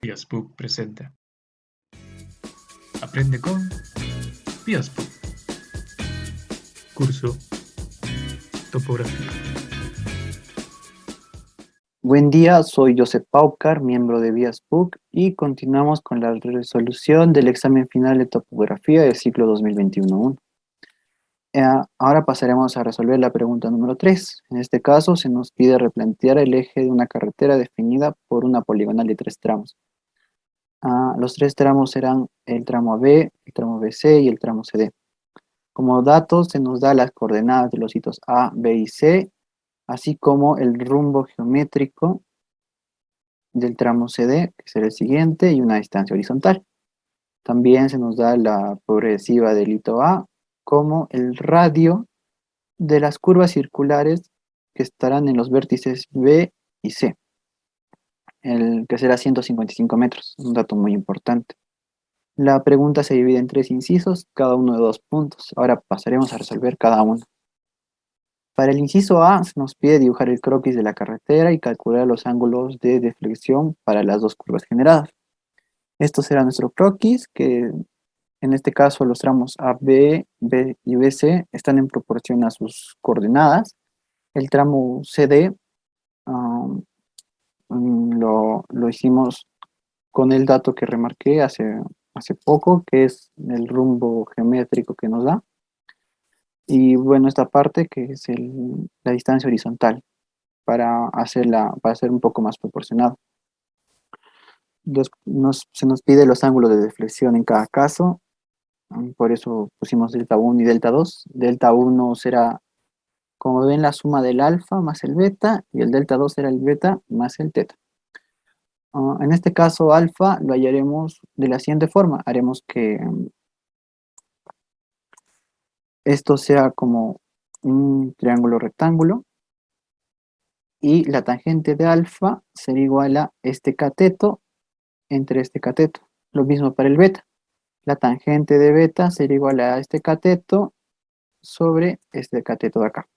Piasbook presenta. Aprende con Piasbook. Curso Topografía. Buen día, soy Josep Paucar, miembro de Viasbook, y continuamos con la resolución del examen final de topografía del ciclo 2021-1. Ahora pasaremos a resolver la pregunta número 3. En este caso, se nos pide replantear el eje de una carretera definida por una poligonal de 3 tramos. Los 3 tramos serán el tramo AB, el tramo BC y el tramo CD. Como datos, se nos da las coordenadas de los hitos A, B y C, así como el rumbo geométrico del tramo CD, que será el siguiente, y una distancia horizontal. También se nos da la progresiva del hito A, como el radio de las curvas circulares que estarán en los vértices B y C, el que será 155 metros, un dato muy importante. La pregunta se divide en 3 incisos, cada uno de 2 puntos. Ahora pasaremos a resolver cada uno. Para el inciso A se nos pide dibujar el croquis de la carretera y calcular los ángulos de deflexión para las dos curvas generadas. Esto será nuestro croquis, que en este caso los tramos A, B, B y BC están en proporción a sus coordenadas. El tramo CD lo hicimos con el dato que remarqué hace poco, que es el rumbo geométrico que nos da. Y bueno, esta parte que es la distancia horizontal para hacer un poco más proporcionado. Se nos pide los ángulos de deflexión en cada caso. Por eso pusimos delta 1 y delta 2. Delta 1 será, como ven, la suma del alfa más el beta, y el delta 2 será el beta más el teta. En este caso, alfa lo hallaremos de la siguiente forma. Haremos que esto sea como un triángulo rectángulo, y la tangente de alfa será igual a este cateto entre este cateto. Lo mismo para el beta. La tangente de beta será igual a este cateto sobre este cateto de acá.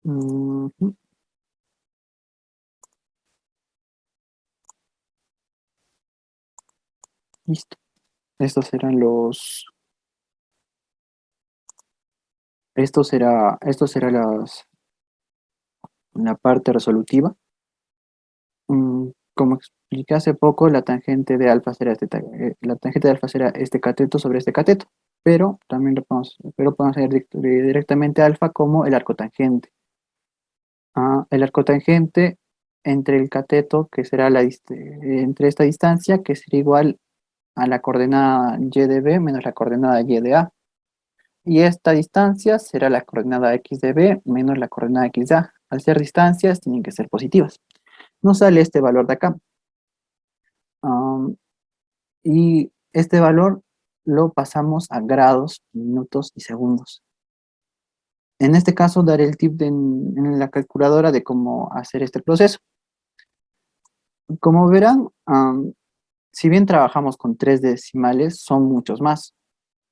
Ujú. Listo. Estos serán esto será la parte resolutiva. Como expliqué hace poco, la tangente de alfa será este cateto sobre este cateto, pero también podemos hacer directamente alfa como el arco tangente. El arco tangente entre el cateto, que será entre esta distancia, que será igual a la coordenada y de b menos la coordenada y de a. Y esta distancia será la coordenada x de b menos la coordenada x de a. Al ser distancias, tienen que ser positivas. Nos sale este valor de acá. Y este valor lo pasamos a grados, minutos y segundos. En este caso, daré el tip en la calculadora de cómo hacer este proceso. Como verán, si bien trabajamos con 3 decimales, son muchos más.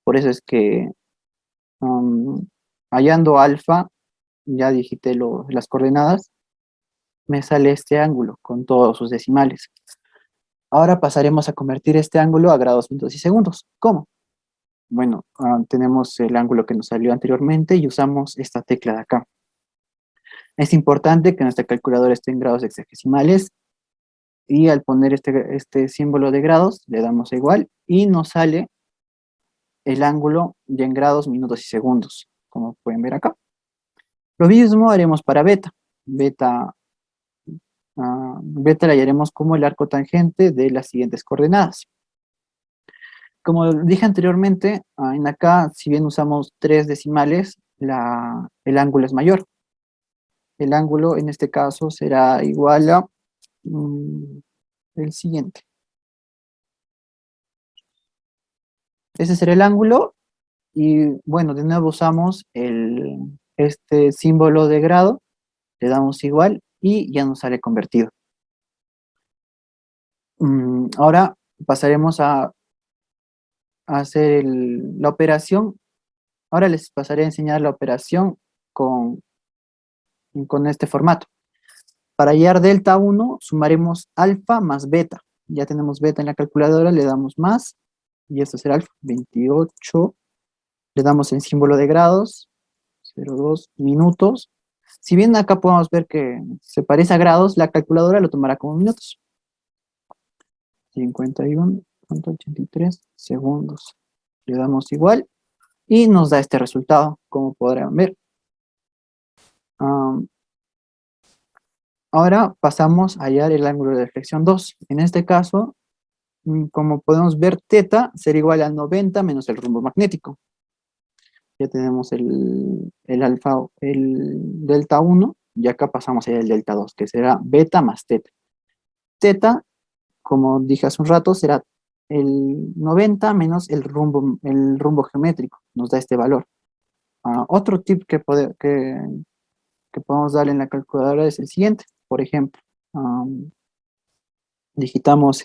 Por eso es que hallando alfa, ya digité las coordenadas, me sale este ángulo con todos sus decimales. Ahora pasaremos a convertir este ángulo a grados, minutos y segundos. ¿Cómo? Bueno, tenemos el ángulo que nos salió anteriormente y usamos esta tecla de acá. Es importante que nuestra calculadora esté en grados hexagesimales, y al poner este símbolo de grados le damos a igual y nos sale el ángulo ya en grados, minutos y segundos, como pueden ver acá. Lo mismo haremos para beta. Beta la hallaremos como el arco tangente de las siguientes coordenadas. Como dije anteriormente, en acá, si bien usamos 3 decimales, el ángulo es mayor. El ángulo en este caso será igual a el siguiente. Ese será el ángulo, y bueno, de nuevo usamos este símbolo de grado, le damos igual y ya nos sale convertido. Ahora pasaremos a hacer la operación. Ahora les pasaré a enseñar la operación con este formato. Para hallar delta 1, sumaremos alfa más beta. Ya tenemos beta en la calculadora, le damos más, y esto será alfa, 28. Le damos el símbolo de grados, 0,2 minutos. Si bien acá podemos ver que se parece a grados, la calculadora lo tomará como minutos. 51,83 segundos. Le damos igual y nos da este resultado, como podrán ver. Ahora pasamos a hallar el ángulo de deflexión 2. En este caso, como podemos ver, teta será igual a 90 menos el rumbo magnético. Ya tenemos el alfa, el delta 1, y acá pasamos a hallar el delta 2, que será beta más teta. Teta, como dije hace un rato, será el 90 menos el rumbo geométrico, nos da este valor. Otro tip que podemos darle en la calculadora es el siguiente. Por ejemplo, digitamos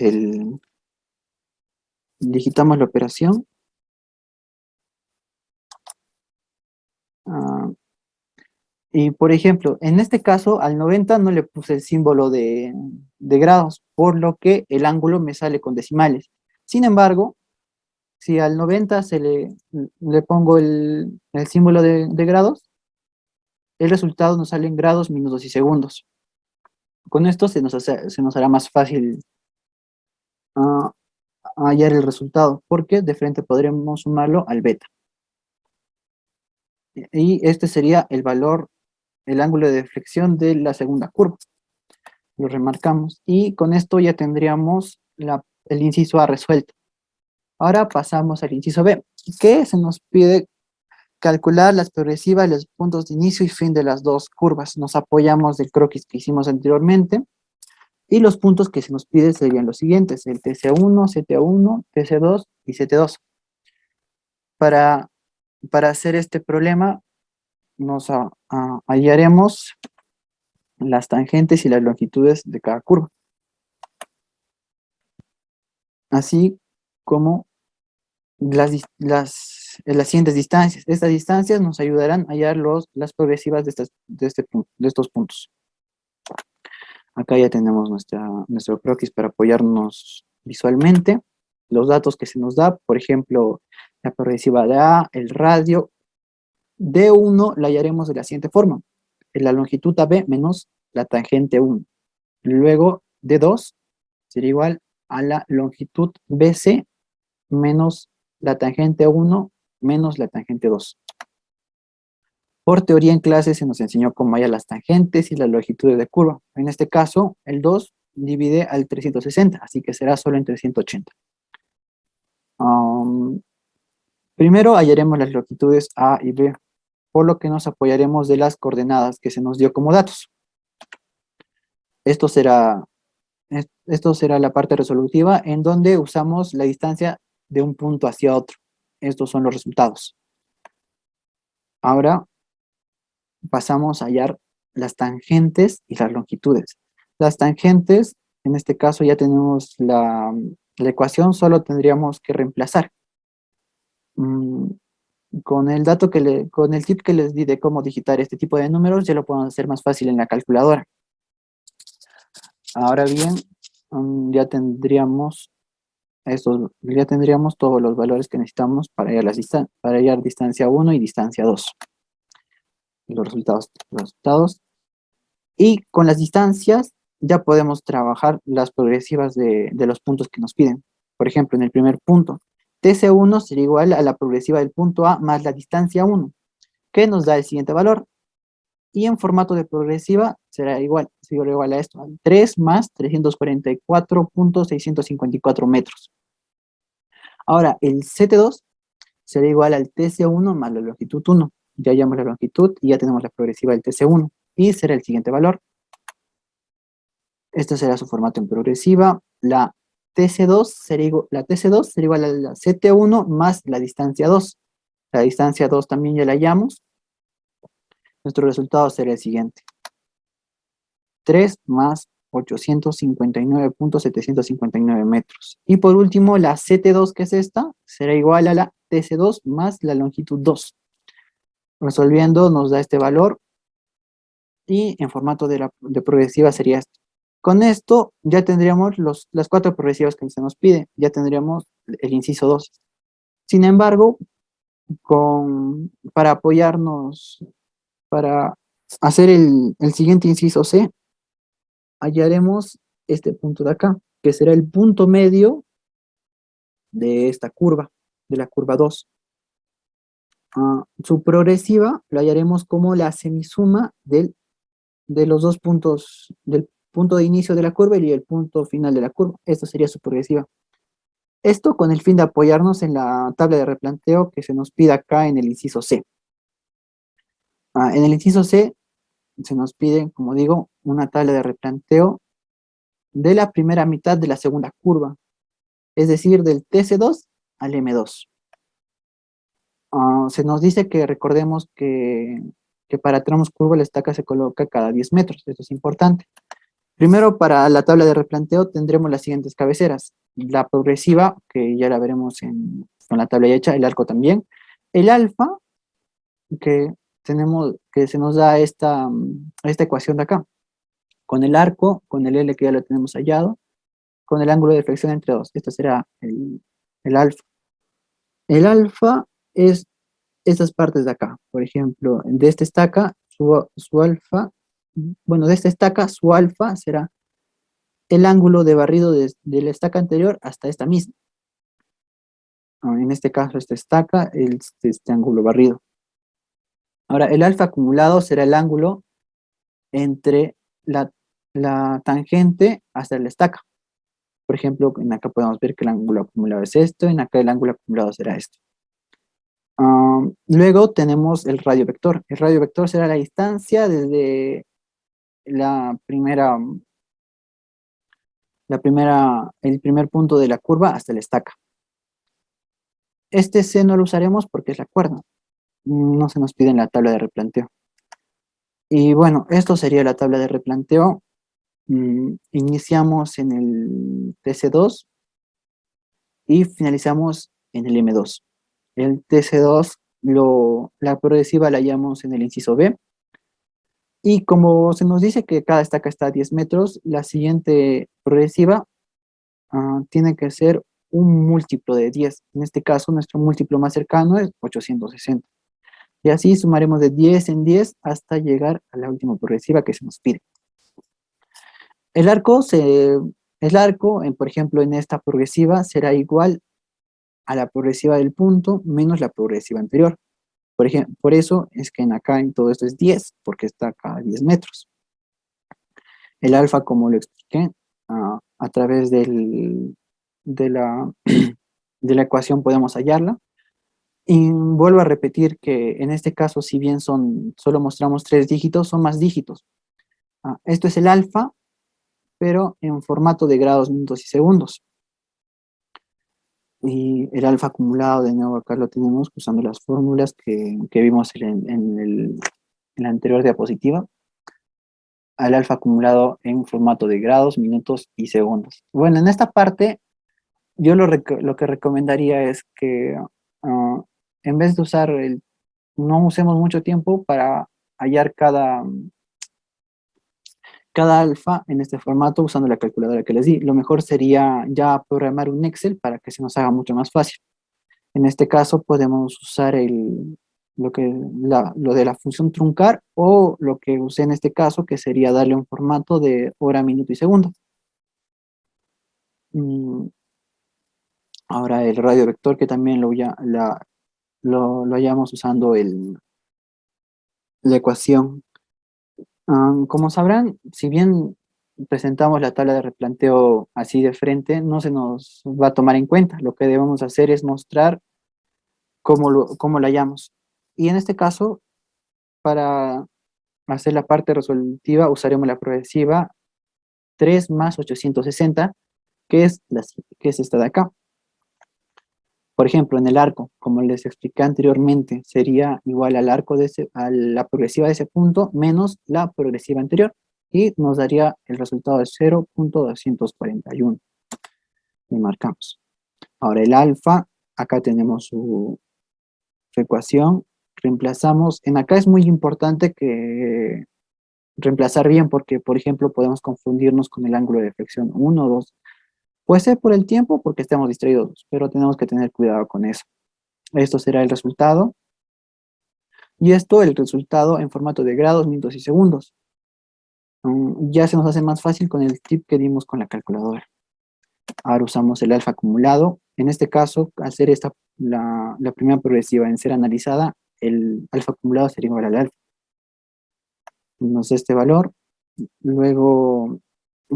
la operación. Y por ejemplo, en este caso al 90 no le puse el símbolo de grados, por lo que el ángulo me sale con decimales. Sin embargo, si al 90 le pongo el símbolo de grados, el resultado nos sale en grados, minutos y segundos. Con esto se nos hará más fácil ah, hallar el resultado, porque de frente podremos sumarlo al beta. Y este sería el valor, el ángulo de deflexión de la segunda curva. Lo remarcamos. Y con esto ya tendríamos el inciso A resuelto. Ahora pasamos al inciso B, que se nos pide calcular las progresivas, los puntos de inicio y fin de las dos curvas. Nos apoyamos del croquis que hicimos anteriormente. Y los puntos que se nos pide serían los siguientes: el TC1, CT1, TC2 y CT2. Para hacer este problema, nos hallaremos las tangentes y las longitudes de cada curva, así como las siguientes distancias. Estas distancias nos ayudarán a hallar las progresivas de estos puntos. Acá ya tenemos nuestro croquis para apoyarnos visualmente. Los datos que se nos da, por ejemplo, la progresiva de A, el radio. D1 la hallaremos de la siguiente forma: la longitud AB menos la tangente 1. Luego D2 sería igual a la longitud BC menos la tangente 1 menos la tangente 2. Por teoría en clase se nos enseñó cómo hallar las tangentes y las longitudes de curva. En este caso, el 2 divide al 360, así que será solo en 380. Primero hallaremos las longitudes A y B, por lo que nos apoyaremos de las coordenadas que se nos dio como datos. Esto será la parte resolutiva, en donde usamos la distancia de un punto hacia otro. Estos son los resultados. Ahora pasamos a hallar las tangentes y las longitudes. Las tangentes, en este caso ya tenemos la ecuación, solo tendríamos que reemplazar. Con el tip que les di de cómo digitar este tipo de números, ya lo podemos hacer más fácil en la calculadora. Ahora bien, ya tendríamos todos los valores que necesitamos para hallar distancia 1 y distancia 2. Los resultados. Y con las distancias ya podemos trabajar las progresivas de los puntos que nos piden. Por ejemplo, en el primer punto, TC1 sería igual a la progresiva del punto A más la distancia 1, que nos da el siguiente valor. Y en formato de progresiva será igual a esto: 3 más 344.654 metros. Ahora, el CT2 será igual al TC1 más la longitud 1. Ya hallamos la longitud y ya tenemos la progresiva del TC1. Y será el siguiente valor. Este será su formato en progresiva. La TC2 será igual a la CT1 más la distancia 2. La distancia 2 también ya la hallamos. Nuestro resultado será el siguiente: 3 más 859.759 metros. Y por último, la CT2, que es esta, será igual a la TC2 más la longitud 2. Resolviendo nos da este valor: y en formato de progresiva sería esto. Con esto ya tendríamos las 4 progresivas que se nos pide, ya tendríamos el inciso 2. Sin embargo, para apoyarnos, para hacer el siguiente inciso C, hallaremos este punto de acá, que será el punto medio de esta curva, de la curva 2. Su progresiva lo hallaremos como la semisuma de los dos puntos, del punto de inicio de la curva y el punto final de la curva. Esto sería su progresiva. Esto con el fin de apoyarnos en la tabla de replanteo que se nos pide acá en el inciso C. En el inciso C se nos pide, como digo, una tabla de replanteo de la primera mitad de la segunda curva, es decir, del TC2 al M2. Se nos dice que recordemos que para tramos curva la estaca se coloca cada 10 metros, esto es importante. Primero, para la tabla de replanteo tendremos las siguientes cabeceras. La progresiva, que ya la veremos con la tabla ya hecha, el arco también. El alfa, que que se nos da esta ecuación de acá. Con el arco, con el L que ya lo tenemos hallado, con el ángulo de flexión entre dos. Esto será el alfa. El alfa es estas partes de acá. Por ejemplo, de esta estaca, su alfa, bueno, de esta estaca, su alfa será el ángulo de barrido de la estaca anterior hasta esta misma. En este caso, esta estaca, este ángulo barrido. Ahora, el alfa acumulado será el ángulo entre la tangente hasta la estaca. Por ejemplo, en acá podemos ver que el ángulo acumulado es esto, en acá el ángulo acumulado será esto. Luego tenemos el radio vector. El radio vector será la distancia desde el primer punto de la curva hasta la estaca. Este C no lo usaremos porque es la cuerda. No se nos pide en la tabla de replanteo. Y bueno, esto sería la tabla de replanteo. Iniciamos en el TC2 y finalizamos en el M2. El TC2, la progresiva la hallamos en el inciso B. Y como se nos dice que cada estaca está a 10 metros, la siguiente progresiva tiene que ser un múltiplo de 10. En este caso, nuestro múltiplo más cercano es 860. Y así sumaremos de 10 en 10 hasta llegar a la última progresiva que se nos pide. El arco, por ejemplo, en esta progresiva será igual a la progresiva del punto menos la progresiva anterior. Por eso es que acá en todo esto es 10, porque está acá a 10 metros. El alfa, como lo expliqué, a través de la, de la ecuación podemos hallarla. Y vuelvo a repetir que en este caso, si bien solo mostramos 3 dígitos, son más dígitos. Esto es el alfa, pero en formato de grados, minutos y segundos. Y el alfa acumulado, de nuevo acá lo tenemos usando las fórmulas que vimos en la anterior diapositiva. Al alfa acumulado en formato de grados, minutos y segundos. Bueno, en esta parte, yo lo que recomendaría es que en vez de no usemos mucho tiempo para hallar cada alfa en este formato usando la calculadora que les di. Lo mejor sería ya programar un Excel para que se nos haga mucho más fácil. En este caso podemos usar lo de la función truncar, o lo que usé en este caso, que sería darle un formato de hora, minuto y segundo. Ahora el radio vector, que también lo hallamos usando la ecuación. Como sabrán, si bien presentamos la tabla de replanteo así de frente, no se nos va a tomar en cuenta. Lo que debemos hacer es mostrar cómo lo hallamos. Y en este caso, para hacer la parte resolutiva, usaremos la progresiva 3 más 860, que es esta de acá. Por ejemplo, en el arco, como les expliqué anteriormente, sería igual al arco a la progresiva de ese punto menos la progresiva anterior, y nos daría el resultado de 0.241. Le marcamos. Ahora el alfa, acá tenemos su ecuación, reemplazamos. En acá es muy importante reemplazar bien porque, por ejemplo, podemos confundirnos con el ángulo de flexión 1 o 2. Puede ser por el tiempo porque estemos distraídos, pero tenemos que tener cuidado con eso. Esto será el resultado. Y esto, el resultado en formato de grados, minutos y segundos. Ya se nos hace más fácil con el tip que dimos con la calculadora. Ahora usamos el alfa acumulado. En este caso, al ser esta la primera progresiva en ser analizada, el alfa acumulado sería igual al alfa. Nos da este valor. Luego,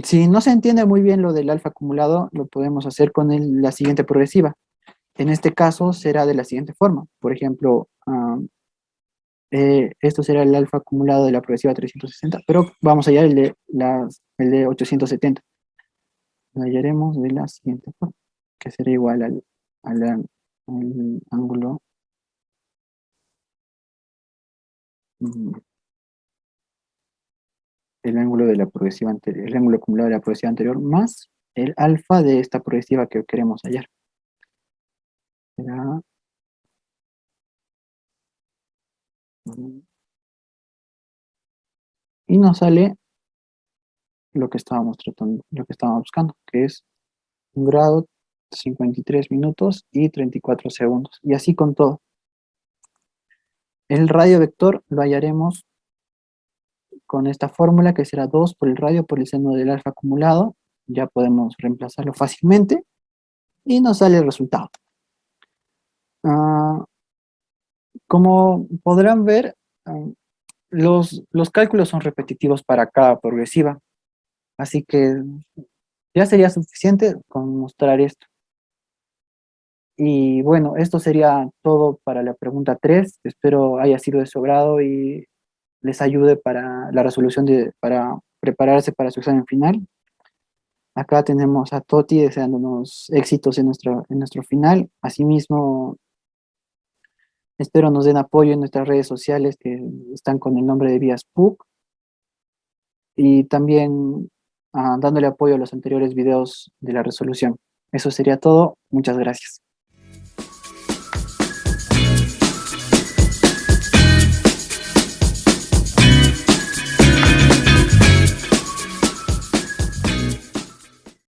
si no se entiende muy bien lo del alfa acumulado, lo podemos hacer con la siguiente progresiva. En este caso será de la siguiente forma. Por ejemplo, esto será el alfa acumulado de la progresiva 360, pero vamos a hallar el de 870. Lo hallaremos de la siguiente forma, que será igual al ángulo, mm, el ángulo de la progresiva anterior, el ángulo acumulado de la progresiva anterior más el alfa de esta progresiva que queremos hallar. Será, mm, y nos sale lo que estábamos tratando, lo que estábamos buscando, que es 1 grado, 53 minutos y 34 segundos. Y así con todo. El radio vector lo hallaremos con esta fórmula que será 2 por el radio por el seno del alfa acumulado. Ya podemos reemplazarlo fácilmente y nos sale el resultado. Ah, como podrán ver, ah, los cálculos son repetitivos para cada progresiva, así que ya sería suficiente con mostrar esto. Y bueno, esto sería todo para la pregunta 3. Espero haya sido de su agrado y les ayude para la resolución para prepararse para su examen final. Acá tenemos a Toti deseándonos éxitos en nuestro final. Asimismo, espero nos den apoyo en nuestras redes sociales que están con el nombre de Vías PUC y también dándole apoyo a los anteriores videos de la resolución. Eso sería todo. Muchas gracias.